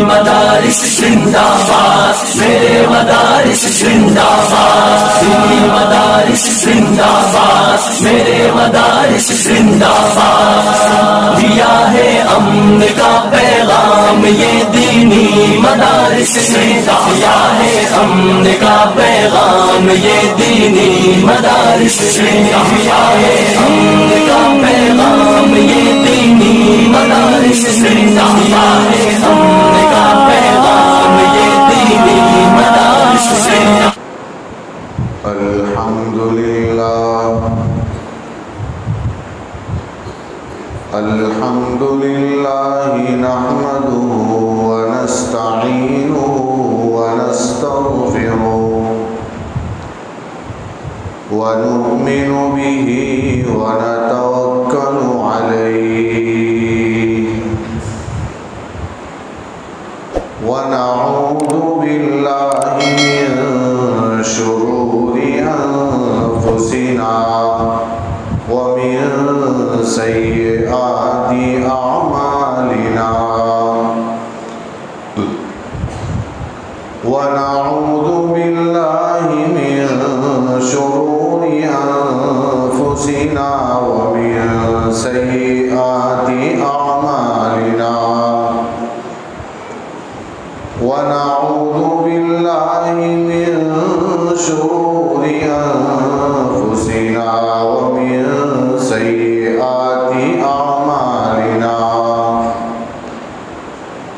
مدارس زندہ باد، میرے مدارس زندہ باد، دینی مدارس زندہ باد، میرے مدارس زندہ باد، دیا ہے امن کا پیغام یہ دینی مدارس نے، دیا ہے امن کا پیغام یہ دینی مدارس نے، دیا ہے امن کا پیغام یہ دینی مدارس نے، دیا ہے امن کا پیغام یہ دینی مدارس نے۔ الحمد لله نحمده ونستعينه ونستغفره ونؤمن به ونتوكل عليه ونعوذ بالله من شرور أنفسنا ومن سيئات أعمالنا ونعوذ بالله من شرور أنفسنا ومن سيئات أعمالنا ونعوذ بالله من شرور أنفسنا ومن سيئات أعمالنا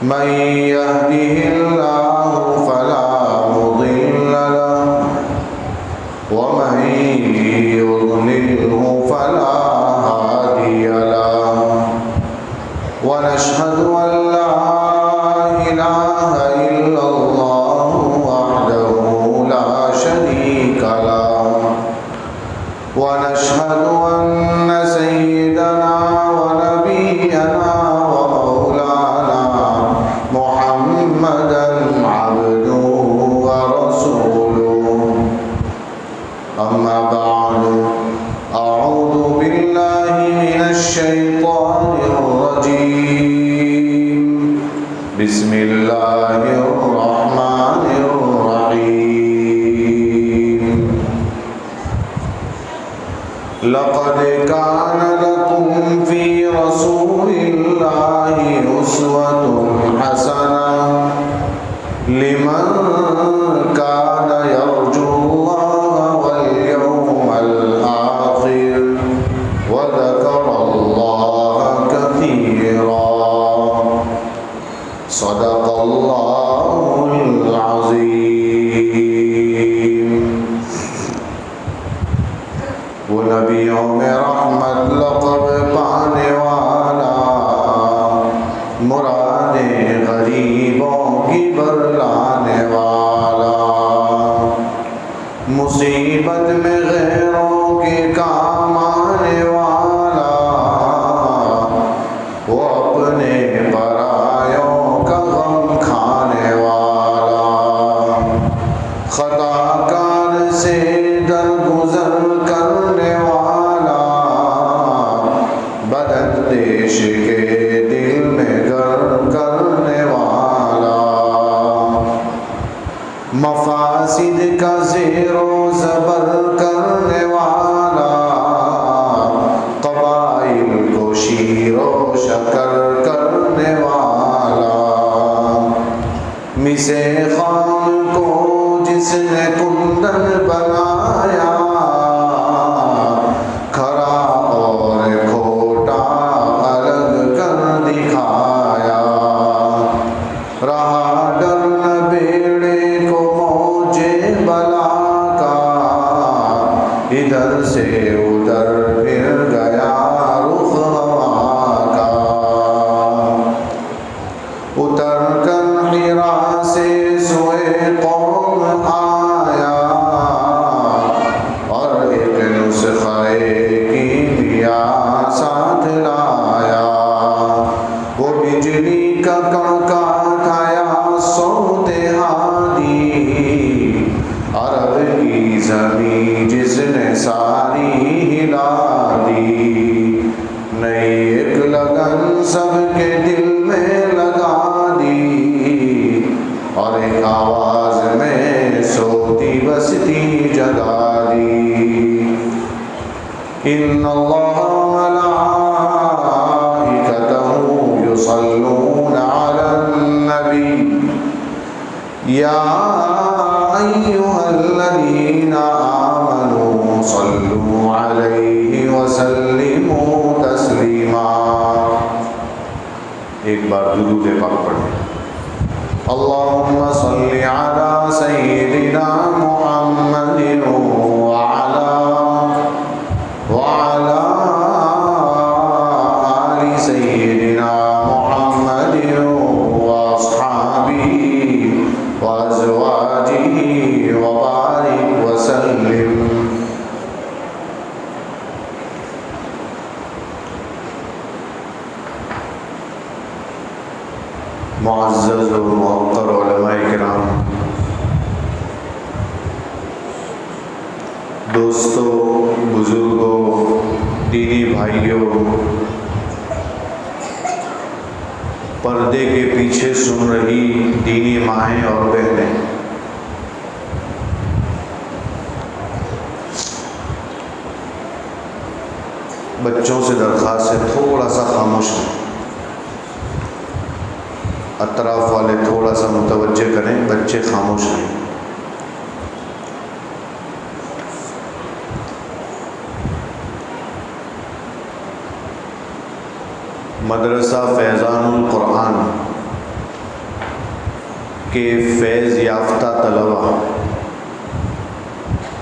من يهده الله فلا مضل له ومن يضلله فلا هادي له ونشهد أن لا إله إلا الله وحده لا شريك له ونشهد أن سيدنا ونبينا ومولانا محمدا عبده ورسوله أما بعد أعوذ بالله من الشيطان الرجيم بسم الله الرحمن الرحيم لقد كان لكم في رسول الله أسوة حسنة لمن كان يرجو الله واليوم الآخر وذكر الله كثيرا صدق الله العظيم۔ وہ نبیوں میں رحمت لقب پانے والا، مراد غریبوں کی برلانے والا، مصیبت میں غیروں کے کام آنے والا، وہ اپنے پرایوں کا غم کھانے والا، خطا کار سے درگزر کرنے والا، بداندیش کے دل میں گر کرنے والا، مفاسد کا زیر و زبر کرنے والا، قبائل کو شیر و شکر کرنے والا، مس خان کو جس نے کندن بنایا، کھرا اور کھوٹا الگ کر دکھایا، رہا ڈر نہ بیڑے کو موجے بلا کا، ادھر سے ادھر پھر گیا رخ ہوا کا، اتر کر حرا سے سوئے قوم آیا، اور ایک نسخہ کیمیا ساتھ لایا، وہ بجلی کا کڑکا کھایا صوت ہادی، عرب کی زمین جس نے ساری ہلا دی، نئی ایک لگن سب کے دل میں لگا دی، آواز میں سوتی بستی جگا دی۔ ان اللہ ملائکتہ یصلون علی النبی یا ایھا الذین آمنوا صلوا علیہ وسلموا تسلیما۔ ایک بار درود پاک پڑھیں۔ اللہم صلی علی سیدنا محمد وعلی آل سیدنا محمد واصحابہ وازواجہ وبارک وسلم۔ معزز و محترم علماء کرام، دوستوں، بزرگوں، دینی بھائیوں، پردے کے پیچھے سن رہی دینی مائیں اور بہنیں، بچوں سے درخواست ہے تھوڑا سا خاموش ہیں، اطراف والے تھوڑا سا متوجہ کریں، بچے خاموش ہیں۔ مدرسہ فیضان القرآن کے فیض یافتہ طلبہ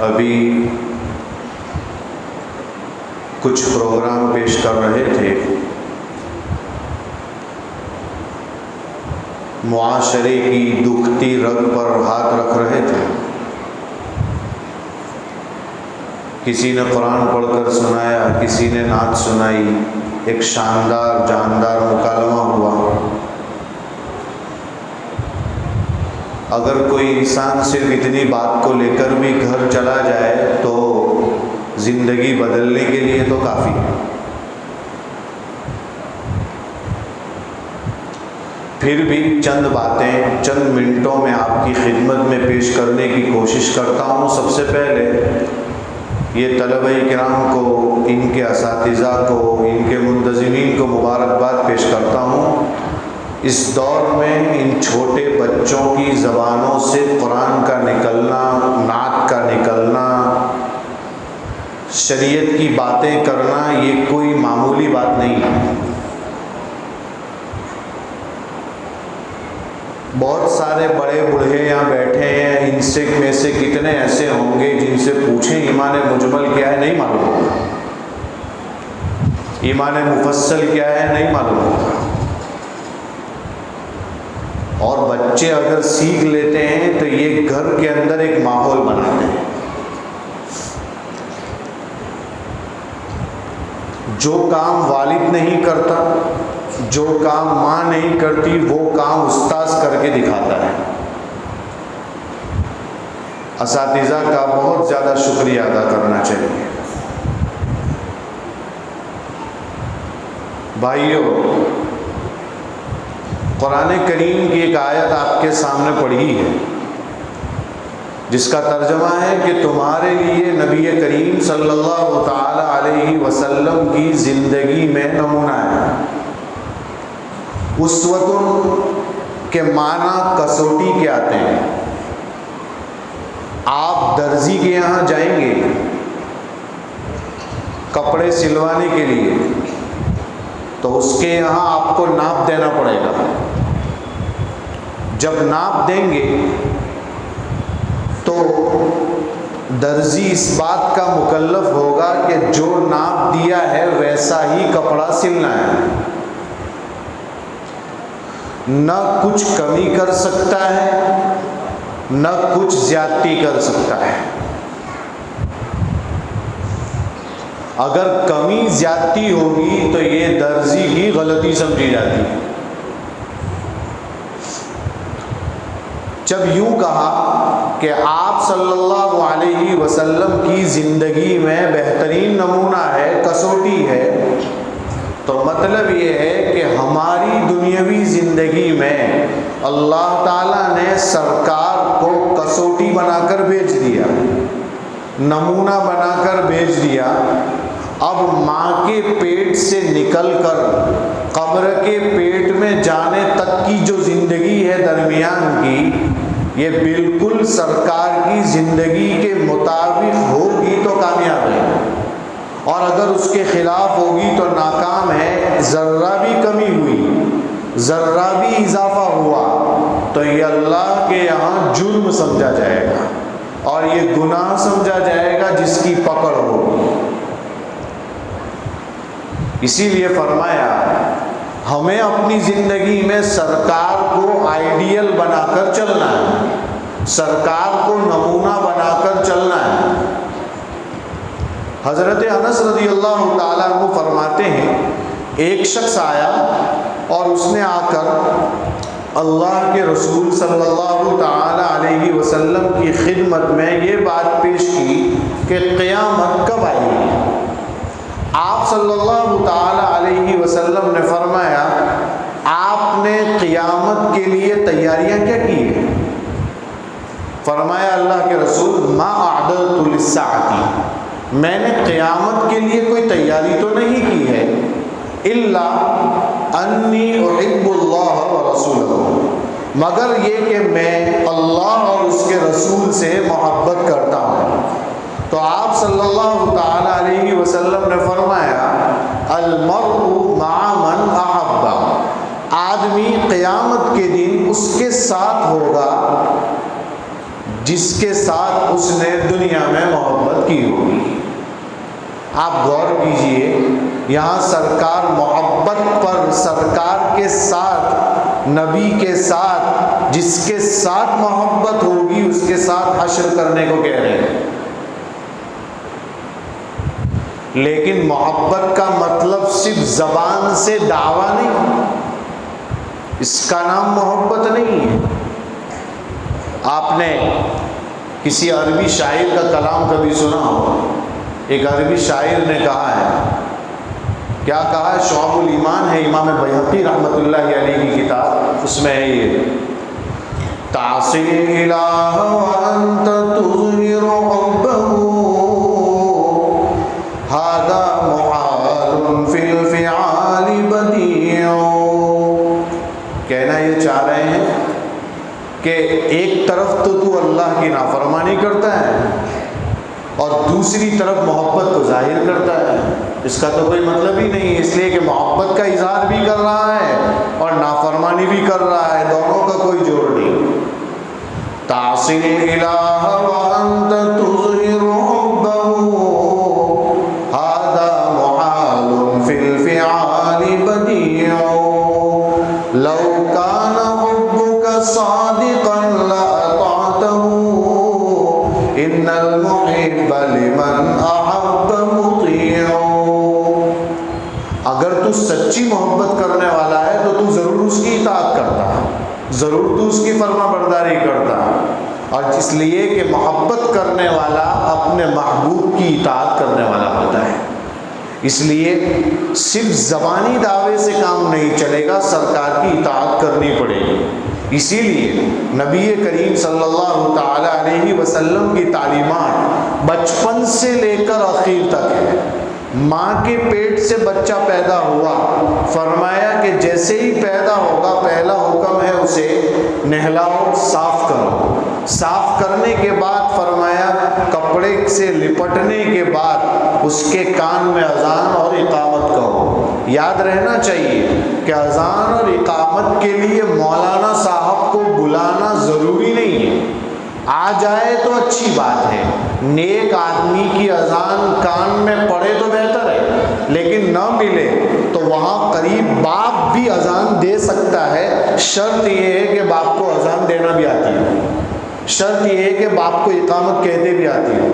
ابھی کچھ پروگرام پیش کر رہے تھے، معاشرے کی دکھتی رگ پر ہاتھ رکھ رہے تھے۔ کسی نے قرآن پڑھ کر سنایا، کسی نے نعت سنائی، ایک شاندار جاندار مکالمہ ہوا۔ اگر کوئی انسان صرف اتنی بات کو لے کر بھی گھر چلا جائے تو زندگی بدلنے کے لیے تو کافی ہے۔ پھر بھی چند باتیں چند منٹوں میں آپ کی خدمت میں پیش کرنے کی کوشش کرتا ہوں۔ سب سے پہلے یہ طلبہ کرام کو، ان کے اساتذہ کو، ان کے منتظمین کو مبارکباد پیش کرتا ہوں۔ اس دور میں ان چھوٹے بچوں کی زبانوں سے قرآن کا نکلنا، نعت کا نکلنا، شریعت کی باتیں کرنا، یہ کوئی معمولی بات نہیں ہے۔ بہت سارے بڑے بوڑھے یہاں بیٹھے ہیں، ان سے میں سے کتنے ایسے ہوں گے جن سے پوچھیں ایمان مجمل کیا ہے، نہیں معلوم ہوگا، ایمان مفصل کیا ہے، نہیں معلوم ہوگا۔ اور بچے اگر سیکھ لیتے ہیں تو یہ گھر کے اندر ایک ماحول بناتے ہیں۔ جو کام والد نہیں کرتا، جو کام ماں نہیں کرتی، وہ کام استاذ کر کے دکھاتا ہے۔ اساتذہ کا بہت زیادہ شکریہ ادا کرنا چاہیے۔ بھائیوں، قرآن کریم کی ایک آیت آپ کے سامنے پڑھی ہے جس کا ترجمہ ہے کہ تمہارے لیے نبی کریم صلی اللہ تعالی علیہ وسلم کی زندگی میں نمونہ ہے۔ اسوتن کے معنی کسوٹی کے آتے ہیں۔ آپ درزی کے یہاں جائیں گے کپڑے سلوانے کے لیے تو اس کے یہاں آپ کو ناپ دینا پڑے گا۔ جب ناپ دیں گے تو درزی اس بات کا مکلف ہوگا کہ جو ناپ دیا ہے ویسا ہی کپڑا سلنا ہے، نہ کچھ کمی کر سکتا ہے نہ کچھ زیادتی کر سکتا ہے۔ اگر کمی زیادتی ہوگی تو یہ درزی کی غلطی سمجھی جاتی ہے۔ جب یوں کہا کہ آپ صلی اللہ علیہ وسلم کی زندگی میں بہترین نمونہ ہے، کسوٹی ہے، تو مطلب یہ ہے کہ ہماری دنیاوی زندگی میں اللہ تعالیٰ نے سرکار کو کسوٹی بنا کر بھیج دیا، نمونہ بنا کر بھیج دیا۔ اب ماں کے پیٹ سے نکل کر قبر کے پیٹ میں جانے تک کی جو زندگی ہے درمیان کی، یہ بالکل سرکار کی زندگی کے مطابق ہوگی تو کامیاب ہے، اور اگر اس کے خلاف ہوگی تو ناکام ہے۔ ذرہ بھی کمی ہوئی، ذرہ بھی اضافہ ہوا تو یہ اللہ کے یہاں جرم سمجھا جائے گا اور یہ گناہ سمجھا جائے گا جس کی پکڑ ہوگی۔ اسی لیے فرمایا ہمیں اپنی زندگی میں سرکار کو آئیڈیل بنا کر چلنا ہے، سرکار کو نمونہ بنا کر چلنا ہے۔ حضرت انس رضی اللہ تعالیٰ عنہ فرماتے ہیں ایک شخص آیا اور اس نے آ کر اللہ کے رسول صلی اللہ تعالیٰ علیہ وسلم کی خدمت میں یہ بات پیش کی کہ قیامت کب آئے گی؟ آپ صلی اللہ تعالیٰ علیہ وسلم نے فرمایا آپ نے قیامت کے لیے تیاریاں کیا کی ہیں؟ فرمایا اللہ کے رسول ما اعددت للساعۃ، میں نے قیامت کے لیے کوئی تیاری تو نہیں کی ہے، الا انی احب اللہ ورسولہ، مگر یہ کہ میں اللہ اور اس کے رسول سے محبت کرتا ہوں۔ تو آپ صلی اللہ تعالیٰ علیہ وسلم نے فرمایا المرء مع من احب، آدمی قیامت کے دن اس کے ساتھ ہوگا جس کے ساتھ اس نے دنیا میں محبت کی ہوگی۔ آپ غور کیجئے، یہاں سرکار محبت پر سرکار کے ساتھ، نبی کے ساتھ، جس کے ساتھ محبت ہوگی اس کے ساتھ حشر کرنے کو کہہ رہے ہیں۔ لیکن محبت کا مطلب صرف زبان سے دعویٰ نہیں، اس کا نام محبت نہیں ہے۔ آپ نے کسی عربی شاعر کا کلام کبھی سنا ہو؟ ایک عربی شاعر نے کہا ہے، کیا کہا ہے؟ شعب الایمان ہے، امام بیہقی رحمۃ اللہ علیہ کی کتاب، اس میں ہے یہ تعصی الہ وانت تظہر حبہ ھذا محال فی الفعال بدیع۔ کہنا یہ چاہ رہے ہیں کہ ایک طرف تو اللہ کی نافرمانی کرتا ہے اور دوسری طرف محبت کو ظاہر کرتا ہے، اس کا تو کوئی مطلب ہی نہیں، اس لیے کہ محبت کا اظہار بھی کر رہا ہے اور نافرمانی بھی کر رہا ہے، دونوں کا کوئی جوڑ نہیں۔ تعصی الہ وانت تظہر حبہ ھذا محال فی الفعال بدیع لو کان حبک صادقا لأطعته ان المحب لمن احب مطیع۔ اگر تو سچی محبت کرنے والا ہے تو ضرور اس کی اطاعت کرتا، ضرور تو اس کی فرما برداری کرتا، اور اس لیے کہ محبت کرنے والا اپنے محبوب کی اطاعت کرنے والا ہوتا ہے۔ اس لیے صرف زبانی دعوے سے کام نہیں چلے گا، سرکار کی اطاعت کرنی پڑے گی۔ اسی لیے نبی کریم صلی اللہ تعالی علیہ وسلم کی تعلیمات بچپن سے لے کر آخر تک ہے۔ ماں کے پیٹ سے بچہ پیدا ہوا، فرمایا کہ جیسے ہی پیدا ہوگا پہلا حکم ہے اسے نہلاؤ، صاف کرو، صاف کرنے کے بعد فرمایا کپڑے سے لپٹنے کے بعد اس کے کان میں اذان اور اقامت کہو۔ یاد رہنا چاہیے کہ اذان اور اقامت کے لیے مولانا صاحب کو بلانا ضروری نہیں ہے، آ جائے تو اچھی بات ہے، نیک آدمی کی اذان کان میں پڑے تو بہتر ہے، لیکن نہ ملے تو وہاں قریب باپ بھی اذان دے سکتا ہے، شرط یہ ہے کہ باپ کو اذان دینا بھی آتی ہے، شرط یہ ہے کہ باپ کو اقامت کہتے بھی آتی ہے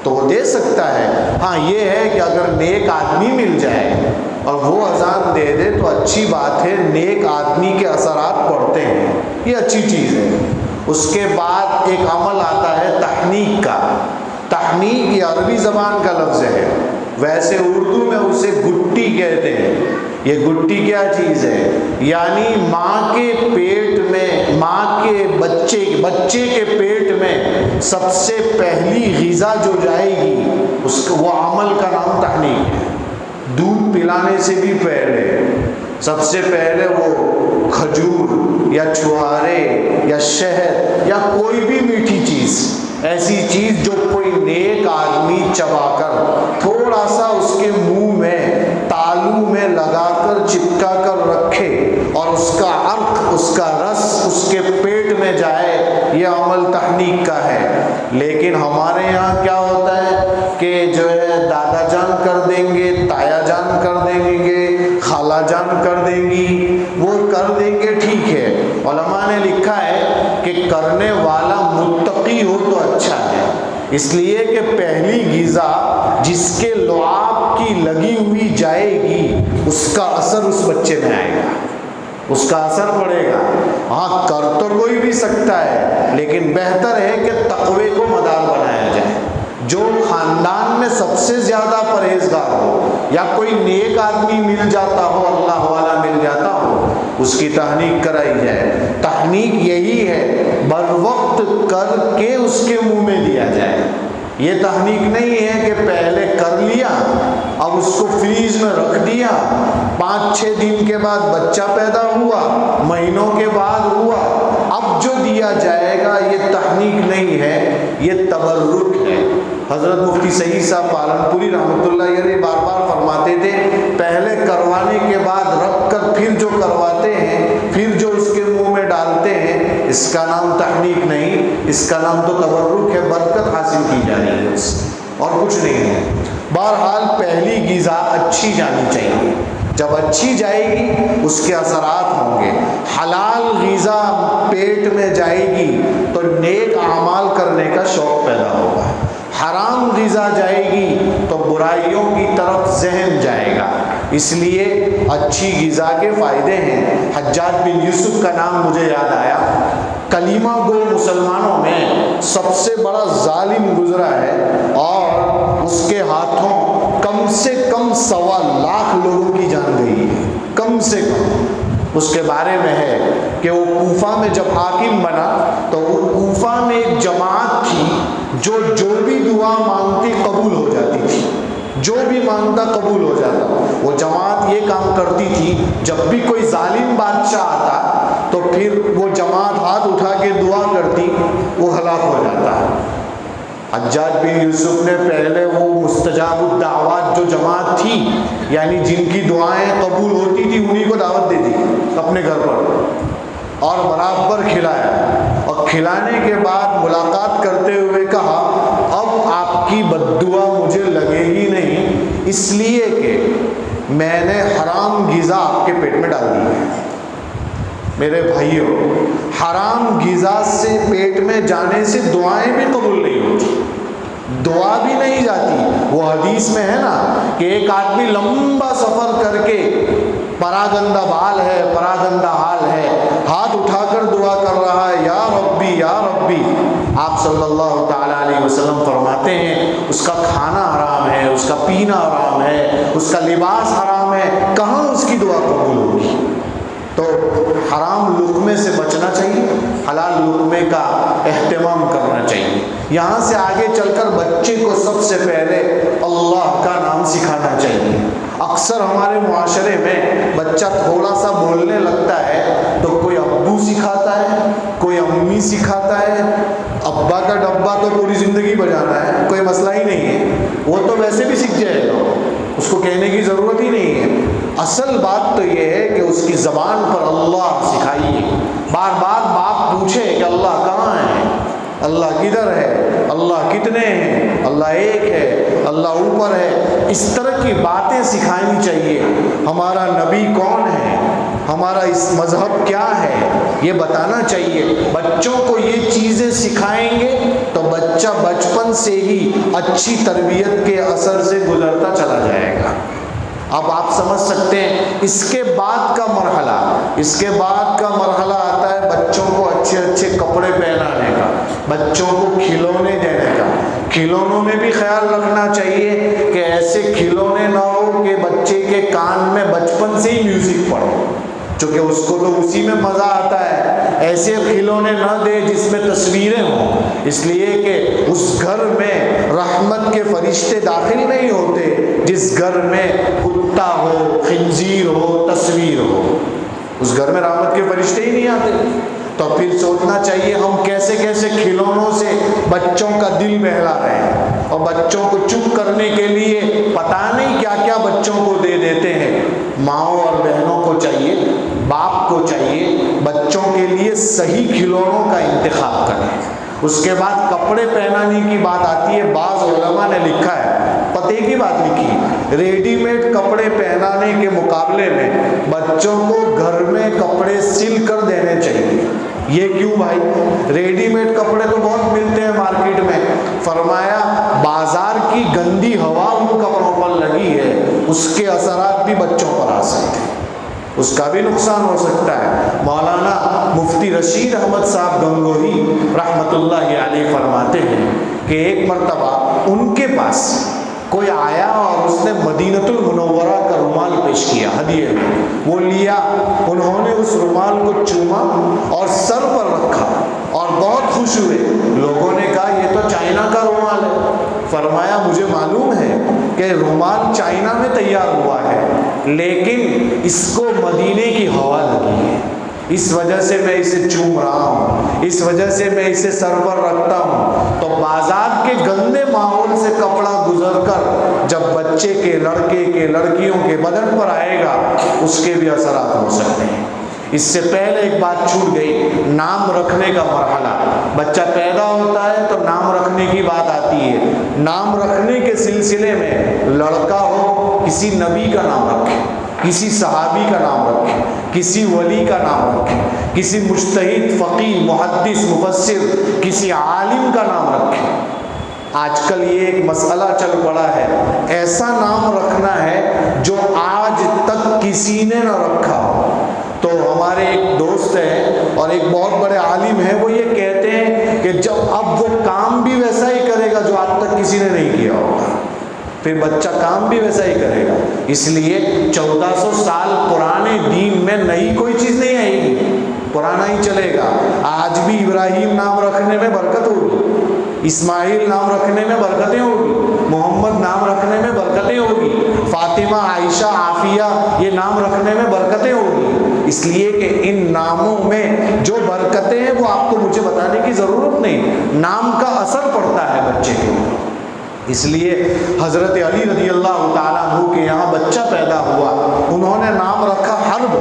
تو وہ دے سکتا ہے۔ ہاں یہ ہے کہ اگر نیک آدمی مل جائے اور وہ اذان دے دے تو اچھی بات ہے، نیک آدمی کے اثرات پڑتے ہیں، یہ اچھی چیز ہے۔ اس کے بعد ایک عمل آتا ہے تحنیک کا۔ تحنیک یہ عربی زبان کا لفظ ہے، ویسے اردو میں اسے گٹی کہتے ہیں۔ یہ گٹی کیا چیز ہے؟ یعنی ماں کے پیٹ میں، ماں کے بچے کے پیٹ میں سب سے پہلی غذا جو جائے گی وہ عمل کا نام تحنیک ہے۔ دودھ پلانے سے بھی پہلے سب سے پہلے وہ کھجور یا چھوارے یا شہد یا کوئی بھی میٹھی چیز، ایسی چیز جو کوئی نیک آدمی چبا کر تھوڑا سا اس کے منہ میں تالو میں لگا کر چپکا کر رکھے اور اس کا عرق، اس کا رس اس کے پیٹ میں جائے، یہ عمل تحنیک کا ہے۔ لیکن ہمارے یہاں کیا ہوتا ہے کہ جو ہے دادا جان کر دیں گے، تایا جان کر دیں گے، خالہ جان کر دیں گی، وہ کر دیں گے، ٹھیک ہے۔ علماء نے لکھا ہے کہ کرنے والا متقی ہو تو اچھا ہے، اس لیے کہ پہلی غذا جس کے لعاب کی لگی ہوئی جائے گی اس کا اثر اس بچے میں آئے گا، اس کا اثر پڑے گا۔ ہاں کر تو کوئی بھی سکتا ہے، لیکن بہتر ہے کہ تقوی کو مدار بنایا جائے۔ جو خاندان میں سب سے زیادہ پرہیزگار ہو یا کوئی نیک آدمی مل جاتا ہو، اللہ والا مل جاتا ہو، اس کی تحنیک کرائی جائے۔ تحنیک یہی ہے بر وقت کر کے اس کے منہ میں دیا جائے۔ یہ تحنیک نہیں ہے کہ پہلے کر لیا اب اس کو فریج میں رکھ دیا، 5-6 دن کے بعد بچہ پیدا ہوا، مہینوں کے بعد ہوا، اب جو دیا جائے گا یہ تحنیک نہیں ہے، یہ تبرک ہے۔ حضرت مفتی سعید صاحب پالنپوری رحمۃ اللہ علیہ بار بار فرماتے تھے پہلے کروانے کے بعد رکھ کر پھر جو کرواتے ہیں، پھر جو اس کے منہ میں ڈالتے ہیں، اس کا نام تحنیک نہیں، اس کا نام تو تبرک ہے، برکت حاصل کی جا رہی ہے اس سے، اور کچھ نہیں ہے۔ بہرحال پہلی غذا اچھی جانی چاہیے، جب اچھی جائے گی اس کے اثرات ہوں گے۔ حلال غذا پیٹ میں جائے گی تو نیک اعمال کرنے کا شوق پیدا ہوگا، حرام غذا جائے گی تو برائیوں کی طرف ذہن جائے گا۔ اس لیے اچھی غذا کے فائدے ہیں۔ حجاج بن یوسف کا نام مجھے یاد آیا، کلیمہ گو مسلمانوں میں سب سے بڑا ظالم گزرا ہے، اور اس کے ہاتھوں کم سے کم 1.25 لاکھ لوگوں کی جان گئی ہے، کم سے کم۔ اس کے بارے میں ہے کہ وہ کوفہ میں جب حاکم بنا تو وہ کوفہ میں ایک جماعت تھی جو بھی دعا مانگتی قبول ہو جاتی تھی، جو بھی مانگتا قبول ہو جاتا۔ وہ جماعت یہ کام کرتی تھی جب بھی کوئی ظالم بادشاہ آتا تو پھر وہ جماعت ہاتھ اٹھا کے دعا کرتی، وہ ہلاک ہو جاتا۔ حجاج بن یوسف نے پہلے وہ مستجاب الدعوات جو جماعت تھی، یعنی جن کی دعائیں قبول ہوتی تھی، انہی کو دعوت دے دی اپنے گھر پر اور برابر کھلایا، اور کھلانے کے بعد ملاقات کرتے ہوئے کہا اب آپ کی بد دعا مجھے لگے گی نہیں، اس لیے کہ میں نے حرام غذا آپ کے پیٹ میں ڈال دی ہے۔ میرے بھائیوں، حرام غذا سے پیٹ میں جانے سے دعائیں بھی قبول نہیں ہوتی، دعا بھی نہیں جاتی۔ وہ حدیث میں ہے نا کہ ایک آدمی لمبا سفر کر کے پراگندہ بال ہے، پراگندہ حال ہے، ہاتھ اٹھا کر دعا کر رہا ہے یا ربی یا ربی۔ آپ صلی اللہ تعالیٰ علیہ وسلم فرماتے ہیں اس کا کھانا حرام ہے، اس کا پینا حرام ہے، اس کا لباس حرام ہے، کہاں اس کی دعا قبول ہوگی؟ تو حرام لقمے سے بچنا چاہیے، حلال لقمے کا اہتمام کرنا چاہیے۔ یہاں سے آگے چل کر بچے کو سب سے پہلے اللہ کا نام سکھانا چاہیے۔ اکثر ہمارے معاشرے میں بچہ تھوڑا سا بولنے لگتا ہے تو کوئی ابو سکھاتا ہے، کوئی امی سکھاتا ہے، ابا کا ڈبہ تو پوری زندگی بجانا ہے، کوئی مسئلہ ہی نہیں ہے، وہ تو ویسے بھی سیکھ جائے گا، اس کو کہنے کی ضرورت ہی نہیں ہے۔ اصل بات تو یہ ہے کہ اس کی زبان پر اللہ سکھائیے، بار بار باپ پوچھے کہ اللہ کہاں ہے، اللہ کدھر ہے، اللہ کتنے ہیں، اللہ ایک ہے، اللہ اوپر ہے، اس طرح کی باتیں سکھانی چاہیے۔ ہمارا نبی کون ہے، ہمارا اس مذہب کیا ہے، یہ بتانا چاہیے۔ بچوں کو یہ چیزیں سکھائیں گے تو بچہ بچپن سے ہی اچھی تربیت کے اثر سے گزرتا چلا جائے گا۔ اب آپ سمجھ سکتے ہیں اس کے بعد کا مرحلہ آتا ہے بچوں کو اچھے اچھے کپڑے پہنانے کا، بچوں کو کھلونے دینے کا۔ کھلونوں میں بھی خیال رکھنا چاہیے کہ ایسے کھلونے نہ ہو کہ بچے کے کان میں بچپن سے ہی میوزک پڑے، چونکہ اس کو تو اسی میں مزہ آتا ہے۔ ایسے کھلونے نہ دے جس میں تصویریں ہوں، اس لیے کہ اس گھر میں رحمت کے فرشتے داخل نہیں ہوتے جس گھر میں کتا ہو، خنزیر ہو، تصویر ہو، اس گھر میں رحمت کے فرشتے ہی نہیں آتے۔ تو پھر سوچنا چاہیے ہم کیسے کیسے کھلونوں سے بچوں کا دل بہلا رہے ہیں، اور بچوں کو چپ کرنے کے لیے پتہ نہیں کیا کیا بچوں کو دے دیتے ہیں۔ ماؤں اور بہنوں کو چاہیے، باپ کو چاہیے بچوں کے لیے صحیح کھلونوں کا انتخاب کریں۔ اس کے بعد کپڑے پہنانے کی بات آتی ہے۔ بعض علماء نے لکھا ہے، پتے کی بات لکھی، ریڈی میڈ کپڑے پہنانے کے مقابلے میں بچوں کو گھر میں کپڑے سل کر دینے چاہیے۔ یہ کیوں بھائی؟ ریڈی میڈ کپڑے تو بہت ملتے ہیں مارکیٹ میں۔ فرمایا بازار کی گندی ہوا ان کپڑوں پر لگی ہے، اس کے اثرات بھی بچوں پر آ سکتے ہیں، اس کا بھی نقصان ہو سکتا ہے۔ مولانا مفتی رشید احمد صاحب گنگوہی رحمۃ اللہ علیہ فرماتے ہیں کہ ایک مرتبہ ان کے پاس کوئی آیا اور اس نے مدینۃ المنورہ کا رومال پیش کیا ہدیے میں۔ وہ لیا، انہوں نے اس رومال کو چوما اور سر پر رکھا اور بہت خوش ہوئے۔ لوگوں نے کہا یہ تو چائنا کا رومال ہے۔ فرمایا مجھے معلوم ہے کہ رومال چائنا میں تیار ہوا ہے، لیکن اس کو مدینے کی ہوا لگی ہے، اس وجہ سے میں اسے چوم رہا ہوں، اس وجہ سے میں اسے سر پر رکھتا ہوں۔ تو بازار کے گندے ماحول سے کپڑا گزر کر جب بچے کے، لڑکے کے، لڑکیوں کے بدن پر آئے گا، اس کے بھی اثرات ہو سکتے ہیں۔ اس سے پہلے ایک بات چھوٹ گئی، نام رکھنے کا مرحلہ۔ بچہ پیدا ہوتا ہے تو نام رکھنے کی بات آتی ہے۔ نام رکھنے کے سلسلے میں لڑکا ہو کسی نبی کا نام رکھے، کسی صحابی کا نام رکھے، کسی ولی کا نام رکھے، کسی مجتہد، فقیہ، محدث، مفسر، کسی عالم کا نام رکھے۔ آج کل یہ ایک مسئلہ چل پڑا ہے، ایسا نام رکھنا ہے جو آج تک کسی نے نہ رکھا ہو۔ تو ہمارے ایک دوست ہیں اور ایک بہت بڑے عالم ہیں، وہ یہ کہتے ہیں کہ جب اب وہ کام بھی ویسا ہی کرے گا جو آج تک کسی نے نہیں کیا ہوگا، پھر بچہ کام بھی ویسا ہی کرے گا۔ اس لیے 1400 سال پرانے دین میں نئی کوئی چیز نہیں آئے گی، پرانا ہی چلے گا۔ آج بھی ابراہیم نام رکھنے میں برکت ہوگی، اسماعیل نام رکھنے میں برکتیں ہوگی، محمد نام رکھنے میں برکتیں ہوگی، فاطمہ، عائشہ، عافیہ یہ نام رکھنے میں برکتیں ہوگی۔ اس لیے کہ ان ناموں میں جو برکتیں ہیں وہ آپ کو مجھے بتانے کی ضرورت نہیں، نام کا اثر پڑتا ہے بچے کے اوپر۔ اس لیے حضرت علی رضی اللہ تعالیٰ عنہ کے یہاں بچہ پیدا ہوا، انہوں نے نام رکھا حرب۔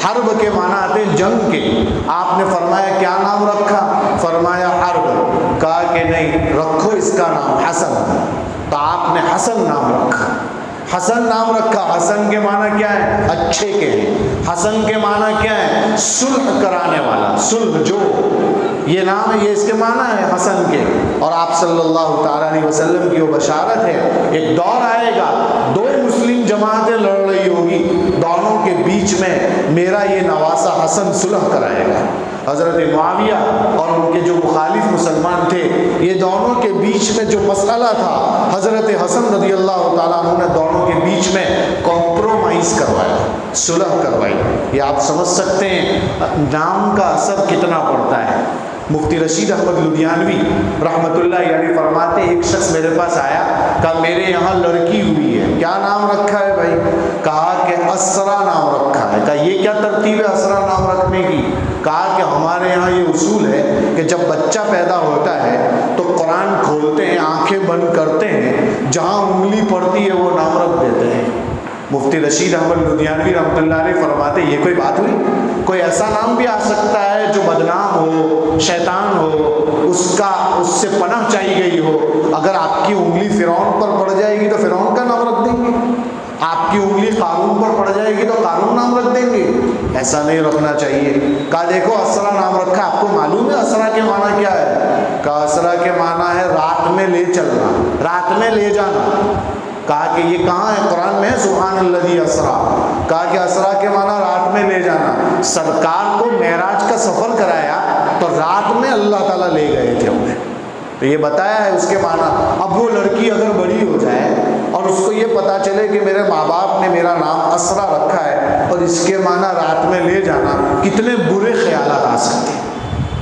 حرب کے معنی آتے ہیں جنگ کے۔ آپ نے فرمایا کیا نام رکھا؟ فرمایا حرب۔ کہا کہ نہیں، رکھو اس کا نام حسن۔ تو آپ نے حسن نام رکھا، حسن نام رکھا۔ حسن کے معنی کیا ہے؟ اچھے کے ہیں۔ حسن کے معنی کیا ہے؟ صلح کرانے والا، صلح جو، یہ نام ہے، یہ اس کے معنی ہے حسن کے۔ اور آپ صلی اللہ تعالیٰ علیہ وسلم کی وہ بشارت ہے، ایک دور آئے گا، دو مسلم جماعتیں لڑ رہی ہوگی، دونوں کے بیچ میں میرا یہ نواسا حسن صلح کرائے گا۔ حضرت معاویہ اور ان کے جو مخالف مسلمان تھے، یہ دونوں کے بیچ میں جو مسئلہ تھا، حضرت حسن رضی اللہ تعالیٰ عنہ نے دونوں کے بیچ میں کمپرومائز کروایا، صلح کروائی۔ یہ آپ سمجھ سکتے ہیں نام کا اثر کتنا پڑتا ہے۔ مفتی رشید احمد لدھیانوی رحمۃ اللہ علیہ فرماتے ایک شخص میرے پاس آیا، کہا میرے یہاں لڑکی ہوئی ہے، کیا نام رکھا ہے بھائی؟ کہا کہ اسرا نام رکھا ہے۔ کہا یہ کیا ترتیب ہے اسرا نام رکھنے کی؟ کہا کہ ہمارے یہاں یہ اصول ہے کہ جب بچہ پیدا ہوتا ہے تو قرآن کھولتے ہیں، آنکھیں بند کرتے ہیں، جہاں انگلی پڑتی ہے وہ نام رکھ دیتے ہیں۔ مفتی رشید احمد لدھیانوی رحمۃ اللہ علیہ فرماتے یہ کوئی بات ہوئی؟ کوئی ایسا نام بھی آ سکتا ہے جو بدنام ہو، شیطان ہو، اس سے پناہ چاہی گئی ہو۔ اگر آپ کی انگلی فرعون پر پڑ جائے گی تو فرعون کا نام رکھ دیں گے، آپ کی انگلی قارون پر پڑ جائے گی تو قارون نام رکھ دیں گے۔ ایسا نہیں رکھنا چاہیے۔ کہا دیکھو اسرا نام رکھا، آپ کو معلوم ہے اسرا کے معنی کیا ہے؟ کہا اسرا کے معنی ہے رات میں لے چلنا، رات میں لے جانا۔ کہا کہ یہ کہاں ہے؟ قرآن میں ہے سبحان الذی اسرا۔ کہا کہ اسرا کے معنی رات میں لے جانا۔ سرکار کو معراج کا سفر کرایا تو رات میں اللہ تعالیٰ لے گئے تھے انہیں۔ تو یہ بتایا ہے اس کے معنی. اب وہ لڑکی اگر بڑی ہو جائے اور اس کو یہ پتا چلے کہ میرے ماں باپ نے میرا نام اسرا رکھا ہے اور اس کے معنی رات میں لے جانا، کتنے برے خیالات آ سکتے ہیں.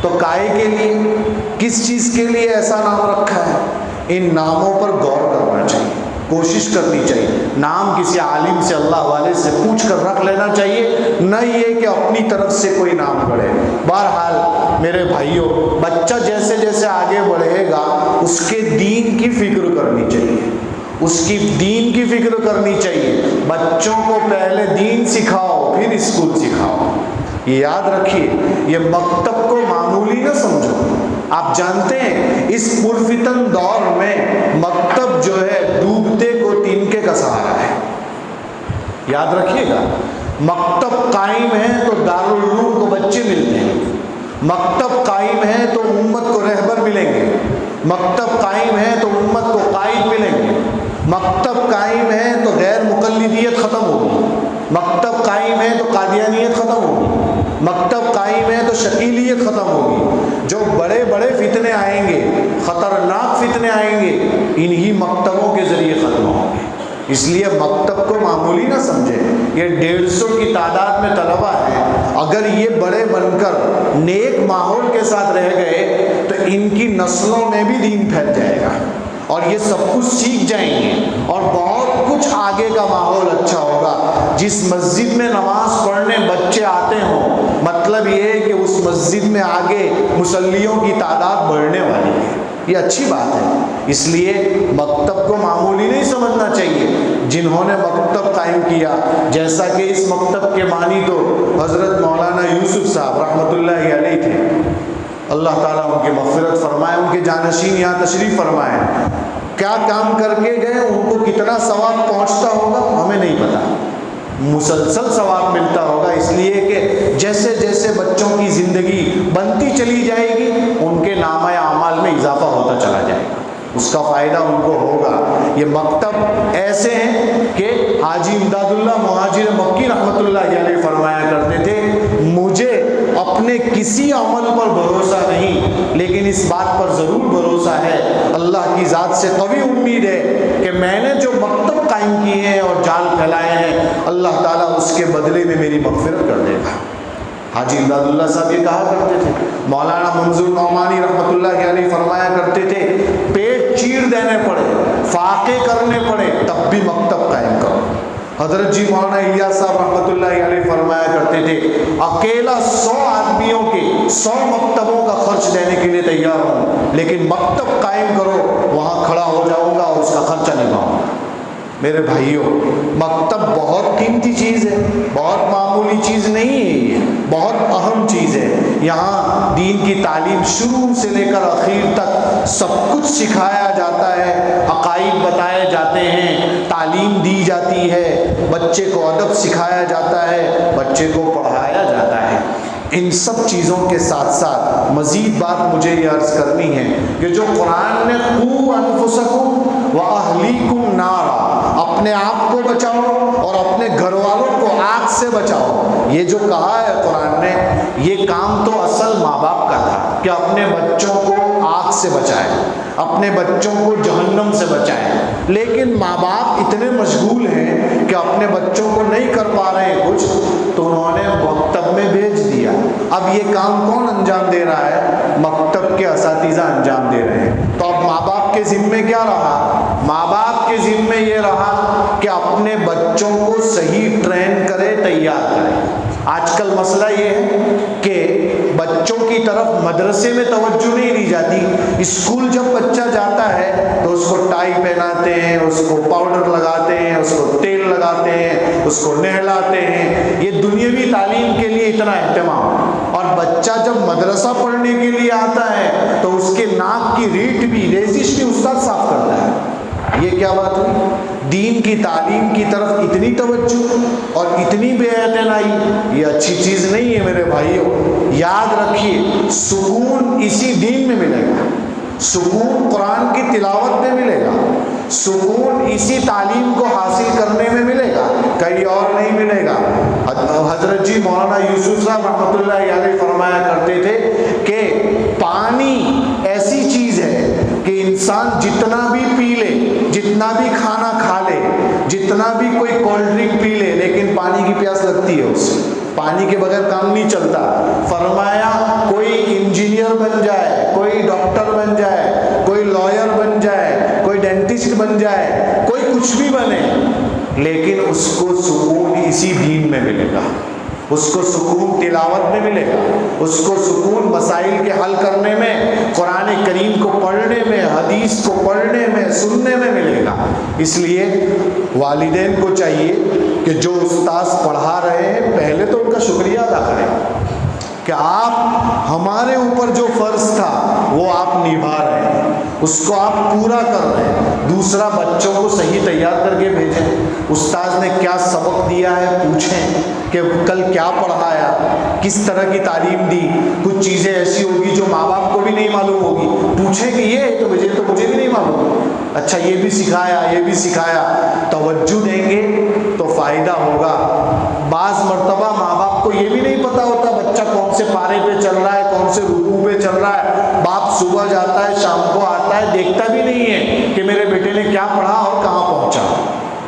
تو کائے کے لیے، کس چیز کے لیے ایسا نام رکھا ہے؟ ان ناموں پر غور کرنا چاہیے، کوشش کرنی چاہیے. نام کسی عالم سے، اللہ والے سے پوچھ کر رکھ لینا چاہیے، نہ یہ کہ اپنی طرف سے کوئی نام گڑھے. بہرحال میرے بھائیوں، بچہ جیسے جیسے آگے بڑھے گا اس کے دین کی فکر کرنی چاہیے، اس کی دین کی فکر کرنی چاہیے. بچوں کو پہلے دین سکھاؤ پھر اسکول سکھاؤ. یہ یاد رکھیے، یہ مکتب کو معمولی نہ سمجھو. آپ جانتے ہیں اس پرفتن دور میں مکتب جو ہے ڈوبتے کو تنکے کا سہارا ہے. یاد رکھیے گا، مکتب قائم ہے تو دارالعلوم کو بچے ملتے ہیں، مکتب قائم ہے تو امت کو رہبر ملیں گے، مکتب قائم ہے تو امت کو قائد ملیں گے، مکتب قائم ہے تو غیر مقلدیت ختم ہوگی، مکتب قائم ہے تو قادیانیت ختم ہوگی، مکتب قائم ہے تو شکیلیت ختم ہوگی. جو بڑے بڑے فتنے آئیں گے، خطرناک فتنے آئیں گے، انہی مکتبوں کے ذریعے ختم ہوں گے. اس لیے مکتب کو معمولی نہ سمجھیں. یہ 150 کی تعداد میں طلبہ ہیں، اگر یہ بڑے بن کر نیک ماحول کے ساتھ رہ گئے تو ان کی نسلوں میں بھی دین پھیل جائے گا اور یہ سب کچھ سیکھ جائیں گے اور بہت کچھ آگے کا ماحول اچھا ہوگا. جس مسجد میں نماز پڑھنے بچے آتے ہوں، مطلب یہ ہے کہ اس مسجد میں آگے مصلیوں کی تعداد بڑھنے والی ہے. یہ اچھی بات ہے. اس لیے مکتب کو معمولی نہیں سمجھنا چاہیے. جنہوں نے مکتب قائم کیا، جیسا کہ اس مکتب کے معنی تو حضرت مولانا یوسف صاحب رحمۃ اللہ علیہ تھے، اللہ تعالیٰ ان کی مغفرت فرمائے، ان کے جانشین یہاں تشریف فرمائے. کیا کام کر کے گئے، ان کو کتنا ثواب پہنچتا ہوگا ہمیں نہیں پتا، مسلسل ثواب ملتا ہوگا. اس لیے کہ جیسے جیسے بچوں کی زندگی بنتی چلی جائے گی ان کے نامہ اعمال میں اضافہ ہوتا چلا جائے گا، اس کا فائدہ ان کو ہوگا. یہ مکتب ایسے ہیں کہ حاجی امداد اللہ مہاجر مکی رحمۃ اللہ علیہ فرمایا کرتے تھے، مجھے اپنے کسی عمل پر بھروسہ نہیں، لیکن اس بات پر ضرور بھروسہ ہے، اللہ کی ذات سے قوی امید ہے کہ میں نے جو مکتب قائم کیے ہیں اور جال پھیلائے ہیں، اللہ تعالیٰ اس کے بدلے میں میری مغفرت کر دے گا. حاجی امداد اللہ صاحب یہ کہا کرتے تھے. مولانا منظور نعمانی رحمۃ اللہ علیہ فرمایا کرتے تھے، پیٹ چیر دینے پڑے، فاقے کرنے پڑے، تب بھی مکتب قائم کرو. حضرت جی مولانا الیاس صاحب رحمۃ اللہ علیہ فرمایا کرتے تھے، اکیلا 100 آدمیوں کے 100 مکتبوں کا خرچ دینے کے لیے تیار ہوں، لیکن مکتب قائم کرو وہاں کھڑا ہو جاؤں گا اور اس کا خرچہ نبھاؤں گا. میرے بھائیوں، مکتب بہت قیمتی چیز ہے، بہت معمولی چیز نہیں ہے، یہ بہت اہم چیز ہے. یہاں دین کی تعلیم شروع سے لے کر اخیر تک سب کچھ سکھایا جاتا ہے، عقائد بتائے جاتے ہیں، تعلیم دی جاتی ہے، بچے کو ادب سکھایا جاتا ہے، بچے کو پڑھایا جاتا ہے. ان سب چیزوں کے ساتھ ساتھ مزید بات مجھے یہ عرض کرنی ہے کہ جو قرآن نے قوا انفسکم واہلیکم نارا، اپنے آپ کو بچاؤ اور اپنے گھر والوں کو آگ سے بچاؤ، یہ جو کہا ہے قرآن نے، یہ کام تو اصل ماں باپ کا تھا کہ اپنے بچوں کو آگ سے بچائے، اپنے بچوں کو جہنم سے بچائے. لیکن ماں باپ اتنے مشغول ہیں کہ اپنے بچوں کو نہیں کر پا رہے ہیں کچھ، تو انہوں نے مکتب میں بھیج دیا. اب یہ کام کون انجام دے رہا ہے؟ مکتب کے اساتذہ انجام دے رہے ہیں. تو اب ماں باپ کے ذمے کیا رہا؟ ماں باپ کے ذمے یہ رہا کہ اپنے بچوں کو صحیح ٹرین کرے، تیار کرے. آج کل مسئلہ یہ ہے کہ بچوں کی طرف مدرسے میں توجہ نہیں دی جاتی. اسکول جب بچہ جاتا ہے تو اس کو ٹائی پہناتے ہیں، اس کو پاؤڈر لگاتے ہیں، اس کو تیل لگاتے ہیں، اس کو نہلاتے ہیں. یہ دنیاوی تعلیم کے لیے اتنا اہتمام. اور بچہ جب مدرسہ پڑھنے کے لیے آتا ہے تو اس کے ناک کی ریٹ بھی، ریزش بھی استاد صاف کرتا ہے. یہ کیا بات ہوئی؟ دین کی تعلیم کی طرف اتنی توجہ اور اتنی بے اعتنائی، یہ اچھی چیز نہیں ہے میرے بھائیوں. یاد رکھیے، سکون اسی دین میں ملے گا، سکون قرآن کی تلاوت میں ملے گا، سکون اسی تعلیم کو حاصل کرنے میں ملے گا، کہیں اور نہیں ملے گا. حضرت جی مولانا یوسف صاحب رحمۃ اللہ علیہ فرمایا کرتے تھے کہ پانی ایسی چیز ہے انسان جتنا بھی پی لے، جتنا بھی کھانا کھا لے، جتنا بھی کوئی کولڈ ڈرنک پی لے، لیکن پانی کی پیاس لگتی ہے اسے، پانی کے بغیر کام نہیں چلتا۔ فرمایا کوئی انجینئر بن جائے، کوئی ڈاکٹر بن جائے، کوئی لائر بن جائے، کوئی ڈینٹسٹ بن جائے، کوئی کچھ بھی بنے، لیکن اس کو سکون اسی دین میں ملے گا، اس کو سکون تلاوت میں ملے گا، اس کو سکون مسائل کے حل کرنے میں، قرآن کریم کو پڑھنے میں، حدیث کو پڑھنے میں، سننے میں ملے گا۔ اس لیے والدین کو چاہیے کہ جو استاذ پڑھا رہے ہیں پہلے تو ان کا شکریہ ادا کریں کہ آپ ہمارے اوپر جو فرض تھا وہ آپ نبھا رہے ہیں، اس کو آپ پورا کر رہے ہیں۔ دوسرا، بچوں کو صحیح تیار کر کے بھیجیں، استاذ نے کیا سبق دیا ہے پوچھیں کہ کل کیا پڑھایا، کس طرح کی تعلیم دی۔ کچھ چیزیں ایسی ہوگی جو ماں باپ کو بھی نہیں معلوم ہوگی، پوچھیں کہ یہ تو مجھے بھی نہیں معلوم، اچھا یہ بھی سکھایا، یہ بھی سکھایا۔ توجہ دیں گے تو فائدہ ہوگا۔ بعض مرتبہ ماں باپ کو یہ بھی نہیں پتہ ہوتا بچہ کون سے پارے پہ چل رہا ہے، کون سے رکوع پہ چل رہا ہے۔ باپ صبح جاتا ہے، شام کو آتا ہے، دیکھتا بھی نہیں ہے کہ میرے بیٹے نے کیا پڑھا اور کہاں پہنچا۔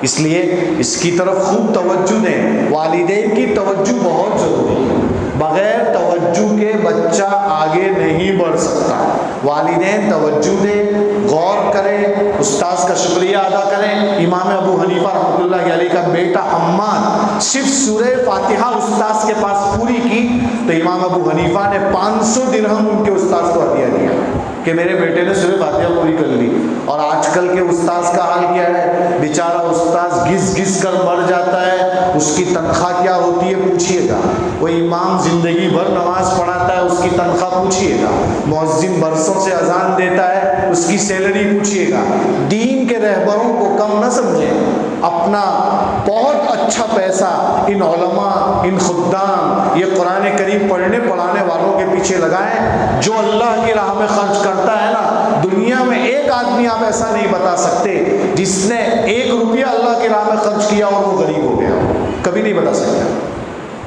اس لیے اس کی طرف خوب توجہ دیں۔ والدین کی توجہ بہت ضروری ہے، بغیر توجہ کے بچہ آگے نہیں بڑھ سکتا۔ والدین توجہ دیں، غور کریں، استاذ کا شکریہ ادا کریں۔ امام ابو حنیفہ رحمۃ اللہ علیہ کا بیٹا حماد صرف سورہ فاتحہ استاذ کے پاس پوری کی تو امام ابو حنیفہ نے 500 درہم ان کے استاذ کو عطیہ دیا کہ میرے بیٹے نے سورہ فاتحہ پوری کر لی۔ اور آج کل کے استاذ کا حال کیا ہے؟ بیچارہ استاذ گھس گھس کر مر جاتا ہے، اس کی تنخواہ کیا ہوتی ہے پوچھیے گا۔ وہ امام زندگی بھر نماز پڑھاتا ہے، اس کی تنخواہ پوچھیے گا۔ مؤذن برسوں سے اذان دیتا ہے، اس کی سیلری پوچھیے گا۔ دین کے رہبروں کو کم نہ سمجھیں، اپنا بہت اچھا پیسہ ان علماء، ان خدام، یہ قرآن کریم پڑھنے پڑھانے والوں کے پیچھے لگائیں۔ جو اللہ کی راہ میں خرچ کرتا ہے نا، دنیا میں ایک آدمی آپ ایسا نہیں بتا سکتے جس نے 1 روپیہ اللہ کی راہ میں خرچ کیا اور وہ غریب ہو گیا، کبھی نہیں بتا سکتا۔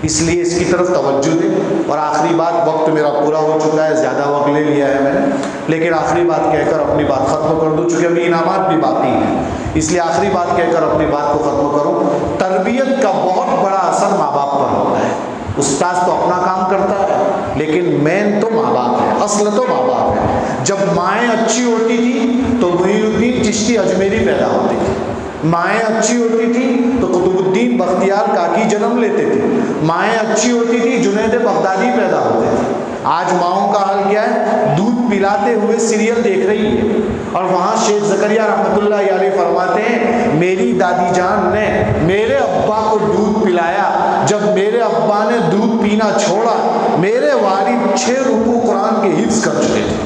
اس لیے اس کی طرف توجہ دیں۔ اور آخری بات، وقت میرا پورا ہو چکا ہے، زیادہ وقت لے لیا ہے میں نے، لیکن آخری بات کہہ کر اپنی بات ختم کر دوں، چونکہ ابھی انعامات بھی باقی ہیں، اس لیے آخری بات کہہ کر اپنی بات کو ختم کروں۔ تربیت کا بہت بڑا اثر ماں باپ پر ہوتا ہے۔ استاذ تو اپنا کام کرتا ہے، لیکن مین تو ماں باپ ہے، اصل تو ماں باپ ہے۔ جب مائیں اچھی ہوتی تھی تو محی الدین چشتی اجمیری پیدا ہوتے تھے، مائیں اچھی ہوتی تھی تو قطب الدین بختیار کاکی جنم لیتے تھے، مائیں اچھی ہوتی تھی جنید بغدادی پیدا ہوتے تھے۔ آج ماؤں کا حال کیا ہے؟ دودھ پلاتے ہوئے سیریل دیکھ رہی ہے، اور وہاں شیخ زکریا رحمۃ اللہ علیہ فرماتے ہیں میری دادی جان نے میرے ابا کو دودھ پلایا، جب میرے ابا نے دودھ پینا چھوڑا میرے والد 6 رکوع قرآن کے حفظ کر چکے تھے۔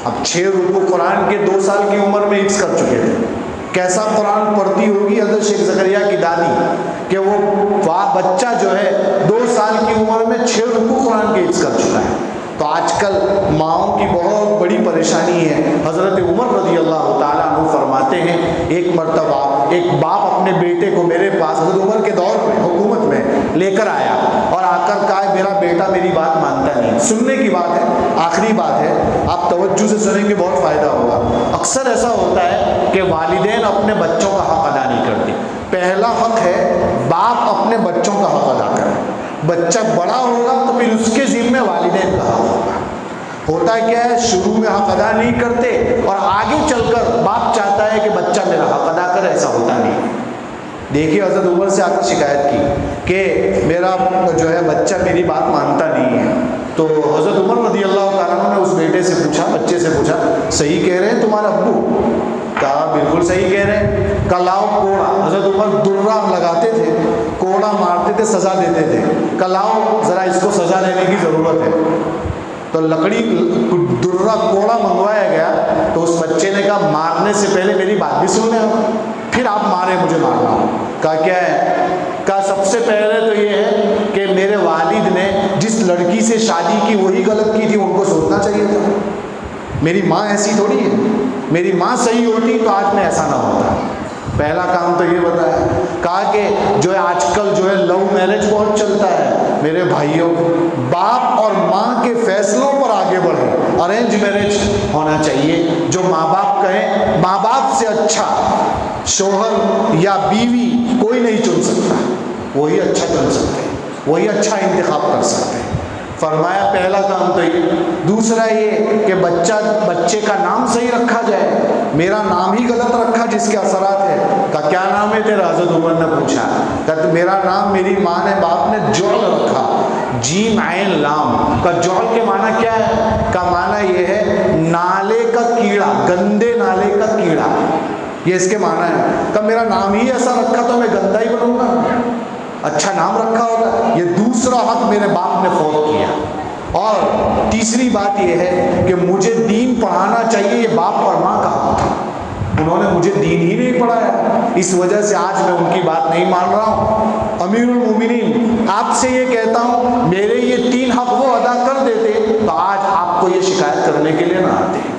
اب 6 رکوع قرآن کے 2 سال کی عمر میں حفظ کر چکے تھے۔ کیسا قرآن پڑھتی ہوگی حضرت شیخ زکریا کی دادی کہ وہ بچہ جو ہے 2 سال کی عمر میں 6 رکوع قرآن کے حفظ کر چکا ہے۔ تو آج کل ماؤں کی بہت بڑی پریشانی ہے۔ حضرت عمر رضی اللہ تعالیٰ عنہ فرماتے ہیں ایک مرتبہ ایک باپ اپنے بیٹے کو میرے پاس حضرت عمر کے دور میں حکومت میں لے کر آیا اور آ کر کہا میرا بیٹا میری بات مانتا نہیں۔ سننے کی بات ہے، آخری بات ہے، آپ توجہ سے سنیں گے بہت فائدہ ہوگا۔ اکثر ایسا ہوتا ہے کہ والدین اپنے بچوں کا حق ادا نہیں کرتے۔ پہلا حق ہے باپ اپنے بچوں کا حق ادا کرے۔ بچہ بڑا ہوگا تو پھر اس کے ذمہ والدین کا حق ہوگا۔ ہوتا کیا ہے، شروع میں حق ادا نہیں کرتے اور آگے چل کر باپ چاہتا ہے کہ بچہ میرا حق ادا کرے، ایسا ہوتا نہیں۔ دیکھیے حضرت عمر سے آ کر شکایت کی کہ میرا جو ہے بچہ میری بات مانتا نہیں ہے، تو حضرت عمر رضی اللہ تعالیٰ عنہ نے اس بیٹے سے پوچھا، بچے سے پوچھا صحیح کہہ رہے ہیں تمہارا ابو؟ کہا بالکل صحیح کہہ رہے ہیں۔ کہا لاؤ کوڑا۔ حضرت عمر درہ لگاتے تھے، کوڑا مارتے تھے، سزا دیتے تھے۔ کہا لاؤ ذرا اس کو سزا دینے کی ضرورت ہے۔ تو لکڑی درہ کوڑا منگوایا گیا تو اس بچے نے کہا مارنے سے پہلے میری بات بھی سن لیں پھر آپ مارے مجھے مارنا۔ کہا کیا ہے؟ کہا سب سے پہلے تو یہ ہے کہ میرے والد نے جس لڑکی سے شادی کی وہی غلط کی تھی، ان کو سوچنا چاہیے تھا۔ میری ماں ایسی تھوڑی ہے، میری ماں صحیح ہوتی تو آج میں ایسا نہ ہوتا۔ پہلا کام تو یہ بتایا۔ کہا کہ جو ہے آج کل جو ہے لو میرج بہت چلتا ہے، میرے بھائیوں باپ اور ماں کے فیصلوں پر آگے آگے بڑھیں. ارینج میرج ہونا چاہیے. جو ماں باپ کہیں, ماں باپ سے اچھا شوہر یا بیوی کوئی نہیں چن سکتا. وہی اچھا چن سکتے ہیں, وہی اچھا انتخاب کر سکتے ہیں. فرمایا پہلا کام تو یہ. دوسرا یہ کہ بچے کا نام صحیح رکھا جائے. میرا نام ہی غلط رکھا جس کے اثرات ہے. کہا کیا نام ہے تیرا؟ حضرت عمر نے پوچھا. کہا میرا نام میری ماں نے باپ نے جعل رکھا, جیم عین لام. کا جعل کے معنی کیا ہے؟ کا معنی یہ ہے نالے کا کیڑا, گندے نالے کا کیڑا, یہ اس کے معنی ہے. کہ میرا نام ہی ایسا رکھا تو میں گندا ہی بنوں گا, اچھا نام رکھا ہوگا. یہ دوسرا حق میرے باپ نے فوت کیا. اور تیسری بات یہ ہے کہ مجھے دین پڑھانا چاہیے. یہ باپ اور ماں کا حق تھا, انہوں نے مجھے دین ہی نہیں پڑھایا. اس وجہ سے آج میں ان کی بات نہیں مان رہا ہوں. امیر المومنین, آپ سے یہ کہتا ہوں میرے یہ 3 حق وہ ادا کر دیتے تو آج آپ کو یہ شکایت کرنے کے لیے نہ آتے.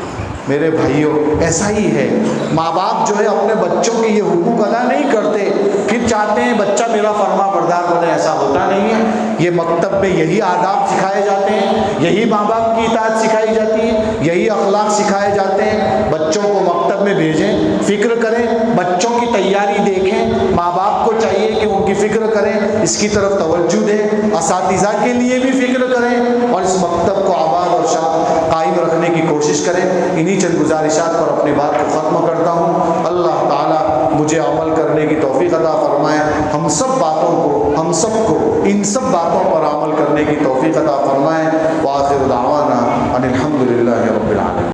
میرے بھائیوں, ایسا ہی ہے. ماں باپ جو ہے اپنے بچوں کے یہ حقوق ادا نہیں کرتے, پھر چاہتے ہیں بچہ میرا فرما بردار بنے. ایسا ہوتا نہیں ہے. یہ مکتب میں یہی آداب سکھائے جاتے ہیں, یہی ماں باپ کی اطاعت سکھائی جاتی ہے, یہی اخلاق سکھائے جاتے ہیں. بچوں کو مکتب میں بھیجیں, فکر کریں, بچوں کی تیاری دیکھیں. ماں باپ کو چاہیے کہ ان کی فکر کریں, اس کی طرف توجہ دیں, اساتذہ کے لیے بھی فکر کریں اور اس مکتب کو آباد اور شاد قائم رکھنے کی کوشش کریں. انہی چند گزارشات پر اپنی بات کو ختم کرتا ہوں. اللہ تعالیٰ مجھے عمل کرنے کی توفیق عطا فرمائے. ہم سب باتوں کو, ہم سب کو ان سب باتوں پر عمل کرنے کی توفیق عطا فرمائے. وآخر دعوانا ان الحمد للہ.